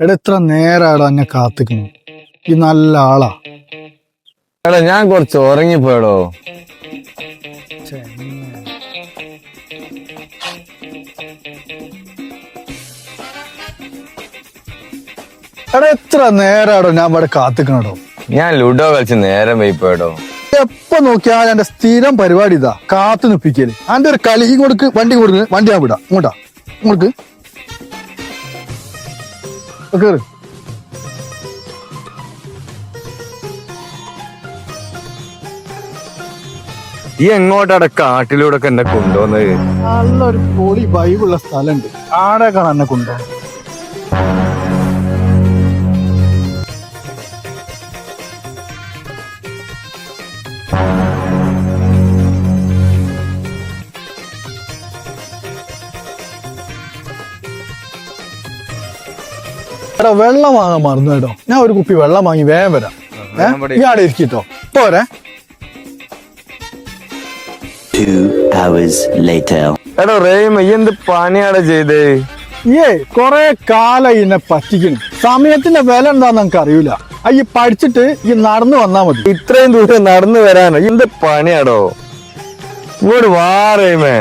എടാ എത്ര നേരാടാ എന്നെ കാത്തിക്കുന്നു. ഈ നല്ല ആളാ. എടാ ഞാൻ കുറച്ച് ഉറങ്ങിപ്പോയടോ. എടാ എത്ര നേരാടോ ഞാൻ ഇവിടെ കാത്തിക്കണടോ. ഞാൻ ലുഡോ കളിച്ച് നേരം പോയിപ്പോയടോ. എപ്പൊ നോക്കിയാൽ എന്റെ സ്ഥിരം പരിപാടി ഇതാ കാത്തു നിപ്പിക്കല്. അന്റെ ഒരു കളി കൊടുക്ക്, വണ്ടി കൊടുക്ക്, വണ്ടി ഞാൻ വിടാം. ഇങ്ങോട്ടാ ഇങ്ങോട്ട് കേറ്. ഈ എങ്ങോട്ടാടെ കാട്ടിലൂടെ ഒക്കെ എന്നെ കൊണ്ടുവന്നത്? നല്ലൊരു പൊളി വൈബുള്ള സ്ഥലമുണ്ട്, ആടെ കാണാൻ എന്നെ കൊണ്ടുപോകും. എടാ വെള്ളം വാങ്ങാൻ മറന്നു കേട്ടോ. ഞാൻ ഒരു കുപ്പി വെള്ളം വാങ്ങി വേഗം വരാം. ഈ ആടെ ഇരിക്കട്ടോ, പോരെ. 2 hours later. എടോ റേമ എന്ത് പണിയാടെ ചെയ്തേ? കൊറേ കാലായി എന്നെ പറ്റിക്കുന്നു. സമയത്തിന്റെ വില എന്താന്ന് നമുക്ക് അറിയൂല. ഈ പഠിച്ചിട്ട് ഈ നടന്നു വന്നാ മതി. ഇത്രയും ദൂരം നടന്നു വരാനോ? എന്ത് പണിയാടോ? ഇങ്ങോട്ട് വാ റേമേ.